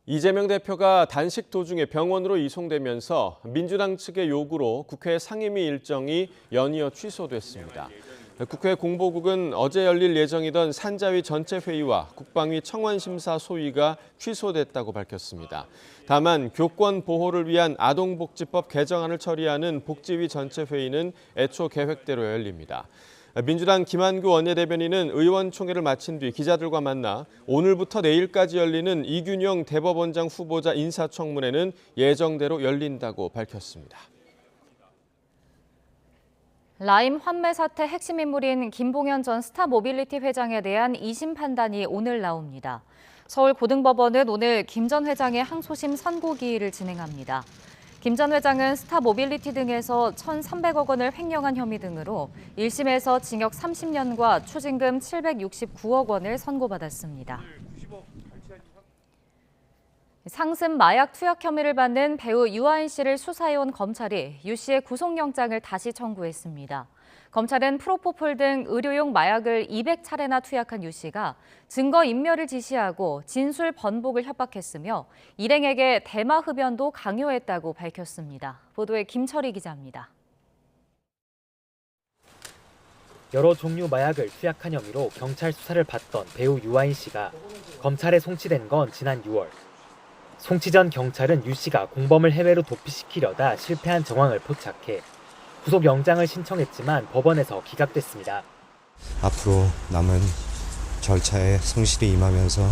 이재명 대표가 단식 도중에 병원으로 이송되면서 민주당 측의 요구로 국회 상임위 일정이 연이어 취소됐습니다. 국회 공보국은 어제 열릴 예정이던 산자위 전체 회의와 국방위 청원심사 소위가 취소됐다고 밝혔습니다. 다만 교권 보호를 위한 아동복지법 개정안을 처리하는 복지위 전체 회의는 애초 계획대로 열립니다. 민주당 김한규 원내대변인은 의원총회를 마친 뒤 기자들과 만나 오늘부터 내일까지 열리는 이균영 대법원장 후보자 인사청문회는 예정대로 열린다고 밝혔습니다. 라임 환매 사태 핵심 인물인 김봉현 전 스타모빌리티 회장에 대한 2심 판단이 오늘 나옵니다. 서울고등법원은 오늘 김 전 회장의 항소심 선고기일을 진행합니다. 김 전 회장은 스타모빌리티 등에서 1,300억 원을 횡령한 혐의 등으로 1심에서 징역 30년과 추징금 769억 원을 선고받았습니다. 상습 마약 투약 혐의를 받는 배우 유아인 씨를 수사해온 검찰이 유 씨의 구속영장을 다시 청구했습니다. 검찰은 프로포폴 등 의료용 마약을 200차례나 투약한 유 씨가 증거인멸을 지시하고 진술 번복을 협박했으며 일행에게 대마 흡연도 강요했다고 밝혔습니다. 보도에 김철희 기자입니다. 여러 종류 마약을 투약한 혐의로 경찰 수사를 받던 배우 유아인 씨가 검찰에 송치된 건 지난 6월. 송치 전 경찰은 유 씨가 공범을 해외로 도피시키려다 실패한 정황을 포착해 구속영장을 신청했지만 법원에서 기각됐습니다. 앞으로 남은 절차에 성실히 임하면서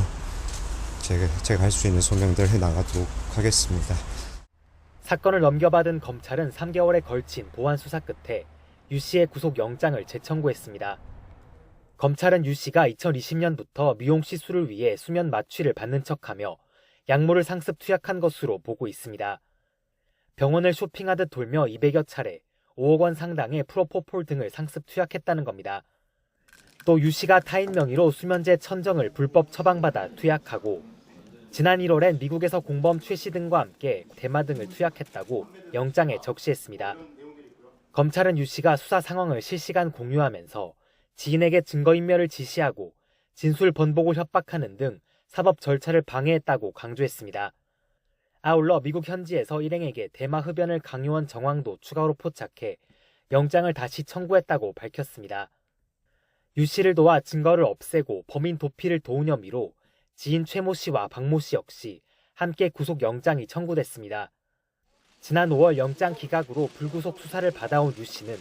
제가 할 수 있는 소명들을 해나가도록 하겠습니다. 사건을 넘겨받은 검찰은 3개월에 걸친 보완 수사 끝에 유 씨의 구속영장을 재청구했습니다. 검찰은 유 씨가 2020년부터 미용 시술을 위해 수면 마취를 받는 척하며 약물을 상습 투약한 것으로 보고 있습니다. 병원을 쇼핑하듯 돌며 200여 차례 5억 원 상당의 프로포폴 등을 상습 투약했다는 겁니다. 또 유 씨가 타인 명의로 수면제 1000정을 불법 처방받아 투약하고 지난 1월엔 미국에서 공범 최 씨 등과 함께 대마 등을 투약했다고 영장에 적시했습니다. 검찰은 유 씨가 수사 상황을 실시간 공유하면서 지인에게 증거인멸을 지시하고 진술 번복을 협박하는 등 사법 절차를 방해했다고 강조했습니다. 아울러 미국 현지에서 일행에게 대마 흡연을 강요한 정황도 추가로 포착해 영장을 다시 청구했다고 밝혔습니다. 유 씨를 도와 증거를 없애고 범인 도피를 도운 혐의로 지인 최모 씨와 박모 씨 역시 함께 구속영장이 청구됐습니다. 지난 5월 영장 기각으로 불구속 수사를 받아온 유 씨는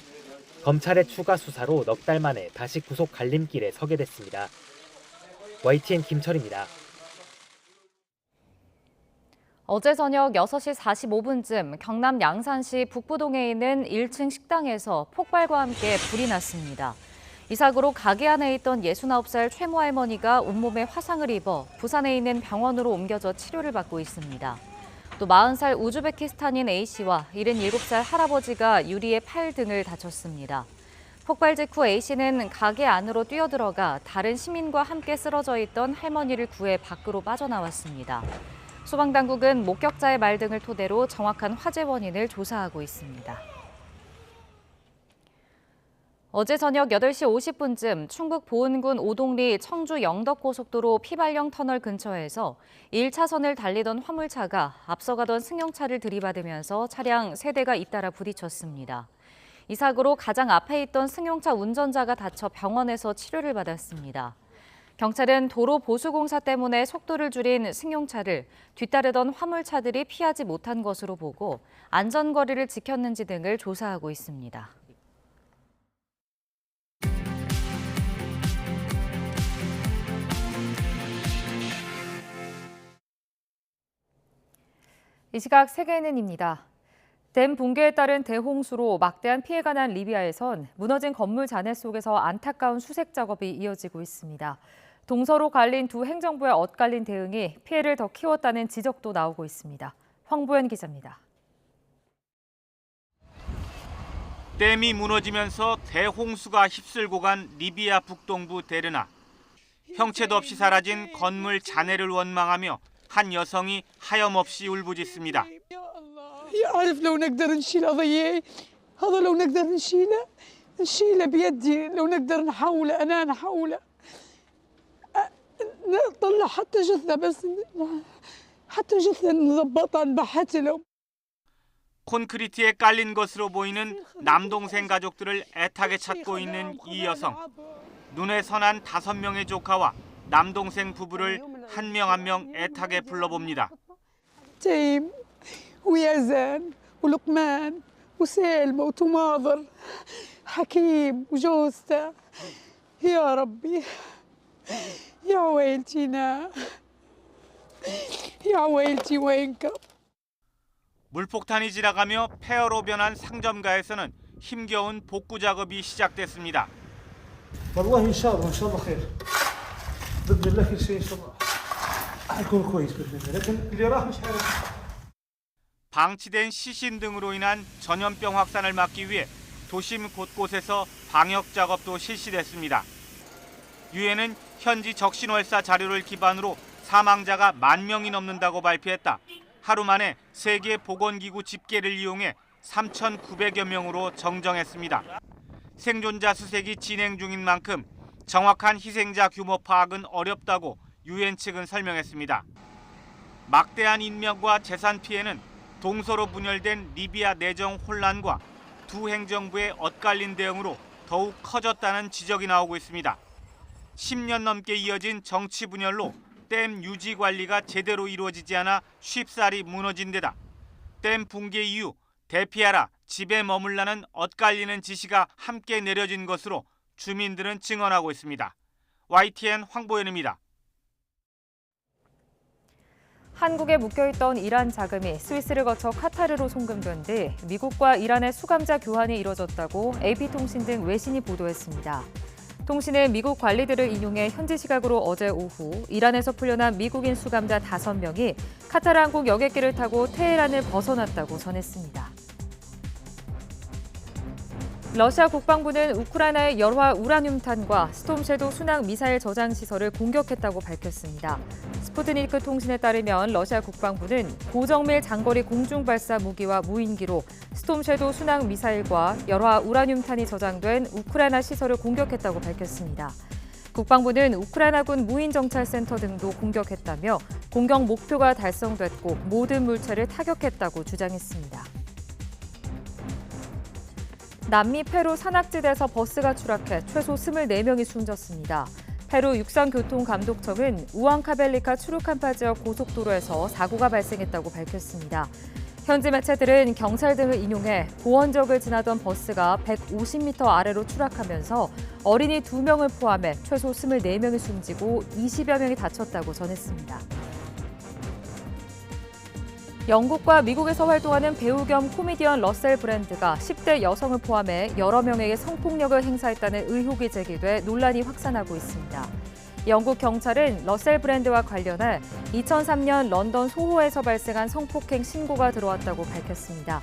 검찰의 추가 수사로 넉 달 만에 다시 구속 갈림길에 서게 됐습니다. YTN 김철입니다. 어제 저녁 6시 45분쯤 경남 양산시 북부동에 있는 1층 식당에서 폭발과 함께 불이 났습니다. 이 사고로 가게 안에 있던 69살 최모 할머니가 온몸에 화상을 입어 부산에 있는 병원으로 옮겨져 치료를 받고 있습니다. 또 40살 우즈베키스탄인 A씨와 77살 할아버지가 유리에 팔 등을 다쳤습니다. 폭발 직후 A씨는 가게 안으로 뛰어들어가 다른 시민과 함께 쓰러져 있던 할머니를 구해 밖으로 빠져나왔습니다. 소방당국은 목격자의 말 등을 토대로 정확한 화재 원인을 조사하고 있습니다. 어제 저녁 8시 50분쯤 충북 보은군 오동리 청주 영덕고속도로 피발령 터널 근처에서 1차선을 달리던 화물차가 앞서가던 승용차를 들이받으면서 차량 3대가 잇따라 부딪혔습니다. 이 사고로 가장 앞에 있던 승용차 운전자가 다쳐 병원에서 치료를 받았습니다. 경찰은 도로 보수공사 때문에 속도를 줄인 승용차를 뒤따르던 화물차들이 피하지 못한 것으로 보고 안전거리를 지켰는지 등을 조사하고 있습니다. 이 시각 세계NN입니다. 댐 붕괴에 따른 대홍수로 막대한 피해가 난 리비아에선 무너진 건물 잔해 속에서 안타까운 수색 작업이 이어지고 있습니다. 동서로 갈린 두 행정부의 엇갈린 대응이 피해를 더 키웠다는 지적도 나오고 있습니다. 황보연 기자입니다. 댐이 무너지면서 대홍수가 휩쓸고 간 리비아 북동부 데르나. 형체도 없이 사라진 건물 잔해를 원망하며 한 여성이 하염없이 울부짖습니다. يعرف لو نقدر نشيل قضية هذا لو نقدر نشيله بيدي لو نقدر نحوله أنا نحوله نطلع حتى جثة بس حتى جثة نضبطها نبحث له. 콘크리트에 깔린 것으로 보이는 남동생 가족들을 애타게 찾고 있는 이 여성. 눈에 선한 5명의 조카와 남동생 부부를 한 명 한 명 애타게 불러봅니다. تيم ويزن ولقمان وسالمة وتماضر حكيم وجوزته يا ربي يا ويلتينا يا ويلتي وينكم. 물폭탄이 지나가며 폐허로 변한 상점가에서는 힘겨운 복구 작업이 시작됐습니다. والله إن شاء الله خير بإذن الله كل شيء إن شاء الله حيكون كويس بإذن الله لكن اللي راح مش عارف. 방치된 시신 등으로 인한 전염병 확산을 막기 위해 도심 곳곳에서 방역 작업도 실시됐습니다. 유엔은 현지 적신월사 자료를 기반으로 사망자가 10,000명이 넘는다고 발표했다. 하루 만에 세계보건기구 집계를 이용해 3,900여 명으로 정정했습니다. 생존자 수색이 진행 중인 만큼 정확한 희생자 규모 파악은 어렵다고 유엔 측은 설명했습니다. 막대한 인명과 재산 피해는 동서로 분열된 리비아 내정 혼란과 두 행정부의 엇갈린 대응으로 더욱 커졌다는 지적이 나오고 있습니다. 10년 넘게 이어진 정치 분열로 댐 유지 관리가 제대로 이루어지지 않아 쉽사리 무너진 데다 댐 붕괴 이후 대피하라, 집에 머물라는 엇갈리는 지시가 함께 내려진 것으로 주민들은 증언하고 있습니다. YTN 황보연입니다. 한국에 묶여있던 이란 자금이 스위스를 거쳐 카타르로 송금된 뒤 미국과 이란의 수감자 교환이 이뤄졌다고 AP통신 등 외신이 보도했습니다. 통신은 미국 관리들을 인용해 현지 시각으로 어제 오후 이란에서 풀려난 미국인 수감자 5명이 카타르 항공 여객기를 타고 테헤란을 벗어났다고 전했습니다. 러시아 국방부는 우크라이나의 열화 우라늄탄과 스톰섀도우 순항 미사일 저장 시설을 공격했다고 밝혔습니다. 스푸트니크 통신에 따르면 러시아 국방부는 고정밀 장거리 공중 발사 무기와 무인기로 스톰섀도우 순항 미사일과 열화 우라늄탄이 저장된 우크라이나 시설을 공격했다고 밝혔습니다. 국방부는 우크라이나군 무인정찰센터 등도 공격했다며 공격 목표가 달성됐고 모든 물체를 타격했다고 주장했습니다. 남미 페루 산악지대에서 버스가 추락해 최소 24명이 숨졌습니다. 페루 육상교통감독청은 우앙카벨리카 추루캄파 지역 고속도로에서 사고가 발생했다고 밝혔습니다. 현지 매체들은 경찰 등을 인용해 보원적을 지나던 버스가 150m 아래로 추락하면서 어린이 2명을 포함해 최소 24명이 숨지고 20여 명이 다쳤다고 전했습니다. 영국과 미국에서 활동하는 배우 겸 코미디언 러셀 브랜드가 10대 여성을 포함해 여러 명에게 성폭력을 행사했다는 의혹이 제기돼 논란이 확산하고 있습니다. 영국 경찰은 러셀 브랜드와 관련해 2003년 런던 소호에서 발생한 성폭행 신고가 들어왔다고 밝혔습니다.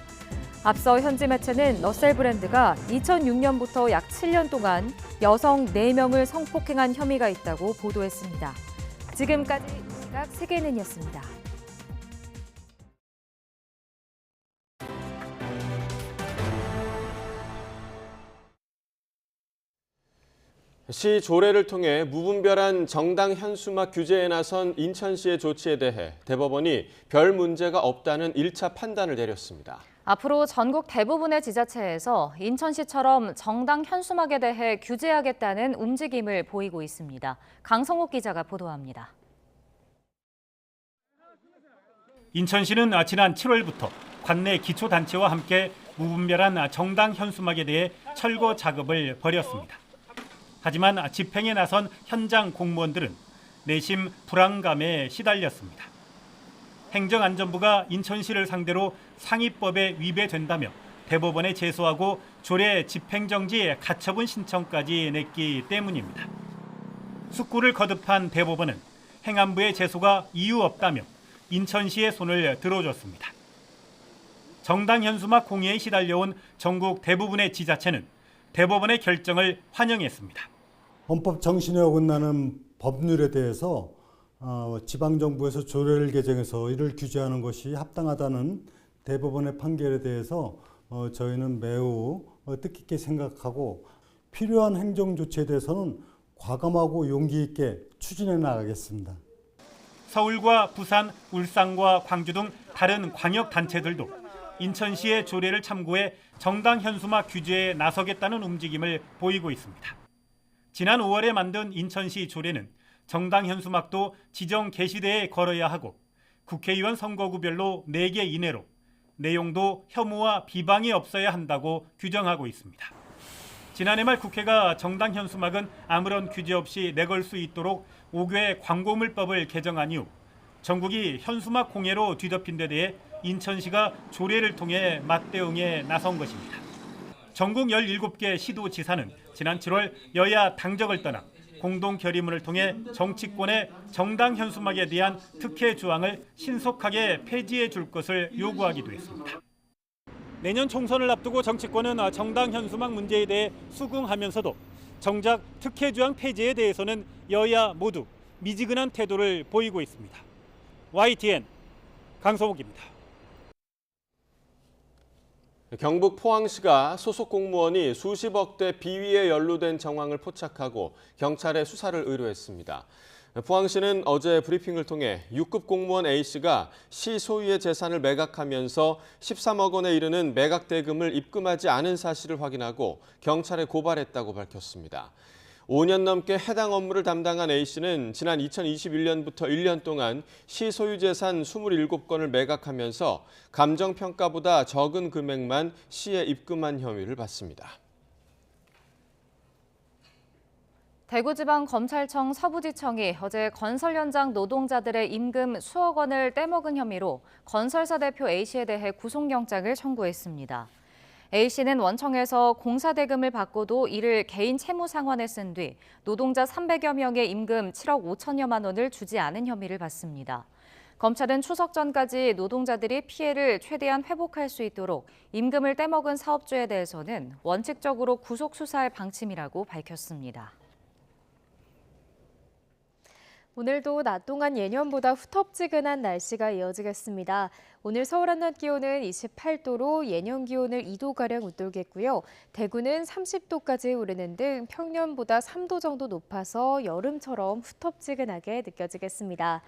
앞서 현지 매체는 러셀 브랜드가 2006년부터 약 7년 동안 여성 4명을 성폭행한 혐의가 있다고 보도했습니다. 지금까지 이 시각 세계NN이었습니다. 시 조례를 통해 무분별한 정당 현수막 규제에 나선 인천시의 조치에 대해 대법원이 별 문제가 없다는 1차 판단을 내렸습니다. 앞으로 전국 대부분의 지자체에서 인천시처럼 정당 현수막에 대해 규제하겠다는 움직임을 보이고 있습니다. 강성욱 기자가 보도합니다. 인천시는 지난 7월부터 관내 기초단체와 함께 무분별한 정당 현수막에 대해 철거 작업을 벌였습니다. 하지만 집행에 나선 현장 공무원들은 내심 불안감에 시달렸습니다. 행정안전부가 인천시를 상대로 상위법에 위배된다며 대법원에 제소하고 조례 집행정지 가처분 신청까지 냈기 때문입니다. 숙고를 거듭한 대법원은 행안부의 제소가 이유 없다며 인천시의 손을 들어줬습니다. 정당 현수막 공해에 시달려온 전국 대부분의 지자체는 대법원의 결정을 환영했습니다. 헌법 정신에 어긋나는 법률에 대해서 지방정부에서 조례를 개정해서 이를 규제하는 것이 합당하다는 대법원의 판결에 대해서 저희는 매우 뜻깊게 생각하고 필요한 행정조치에 대해서는 과감하고 용기 있게 추진해 나가겠습니다. 서울과 부산, 울산과 광주 등 다른 광역단체들도 인천시의 조례를 참고해 정당 현수막 규제에 나서겠다는 움직임을 보이고 있습니다. 지난 5월에 만든 인천시 조례는 정당 현수막도 지정 게시대에 걸어야 하고 국회의원 선거구별로 4개 이내로 내용도 혐오와 비방이 없어야 한다고 규정하고 있습니다. 지난해 말 국회가 정당 현수막은 아무런 규제 없이 내걸 수 있도록 5개 광고물법을 개정한 이후 전국이 현수막 공해로 뒤덮인 데 대해 인천시가 조례를 통해 맞대응에 나선 것입니다. 전국 17개 시도지사는 지난 7월 여야 당적을 떠나 공동 결의문을 통해 정치권의 정당 현수막에 대한 특혜 조항을 신속하게 폐지해 줄 것을 요구하기도 했습니다. 내년 총선을 앞두고 정치권은 정당 현수막 문제에 대해 수긍하면서도 정작 특혜 조항 폐지에 대해서는 여야 모두 미지근한 태도를 보이고 있습니다. YTN 강성욱입니다. 경북 포항시가 소속 공무원이 수십억대 비위에 연루된 정황을 포착하고 경찰에 수사를 의뢰했습니다. 포항시는 어제 브리핑을 통해 6급 공무원 A씨가 시 소유의 재산을 매각하면서 13억 원에 이르는 매각 대금을 입금하지 않은 사실을 확인하고 경찰에 고발했다고 밝혔습니다. 5년 넘게 해당 업무를 담당한 A씨는 지난 2021년부터 1년 동안 시 소유 재산 27건을 매각하면서 감정평가보다 적은 금액만 시에 입금한 혐의를 받습니다. 대구지방검찰청 서부지청이 어제 건설 현장 노동자들의 임금 수억 원을 떼먹은 혐의로 건설사 대표 A씨에 대해 구속영장을 청구했습니다. A씨는 원청에서 공사 대금을 받고도 이를 개인 채무 상환에 쓴 뒤 노동자 300여 명의 임금 7억 5천여만 원을 주지 않은 혐의를 받습니다. 검찰은 추석 전까지 노동자들이 피해를 최대한 회복할 수 있도록 임금을 떼먹은 사업주에 대해서는 원칙적으로 구속 수사할 방침이라고 밝혔습니다. 오늘도 낮 동안 예년보다 후텁지근한 날씨가 이어지겠습니다. 오늘 서울 한낮 기온은 28도로 예년 기온을 2도가량 웃돌겠고요. 대구는 30도까지 오르는 등 평년보다 3도 정도 높아서 여름처럼 후텁지근하게 느껴지겠습니다.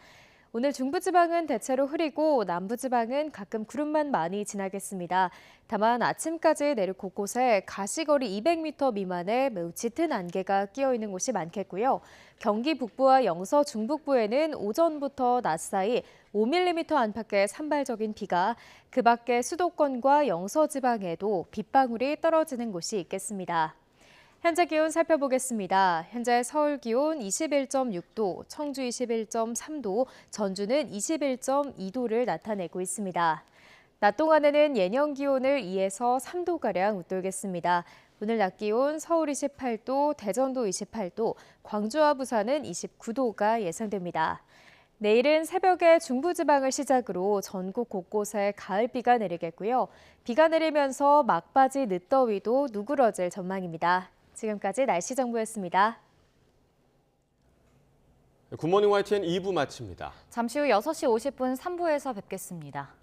오늘 중부지방은 대체로 흐리고 남부지방은 가끔 구름만 많이 지나겠습니다. 다만 아침까지 내륙 곳곳에 가시거리 200m 미만의 매우 짙은 안개가 끼어 있는 곳이 많겠고요. 경기 북부와 영서 중북부에는 오전부터 낮 사이 5mm 안팎의 산발적인 비가, 그 밖에 수도권과 영서 지방에도 빗방울이 떨어지는 곳이 있겠습니다. 현재 기온 살펴보겠습니다. 현재 서울 기온 21.6도, 청주 21.3도, 전주는 21.2도를 나타내고 있습니다. 낮 동안에는 예년 기온을 2에서 3도가량 웃돌겠습니다. 오늘 낮 기온 서울 28도, 대전도 28도, 광주와 부산은 29도가 예상됩니다. 내일은 새벽에 중부지방을 시작으로 전국 곳곳에 가을비가 내리겠고요. 비가 내리면서 막바지 늦더위도 누그러질 전망입니다. 지금까지 날씨 정보였습니다. 굿모닝 YTN 2부 마칩니다. 잠시 후 6시 50분 3부에서 뵙겠습니다.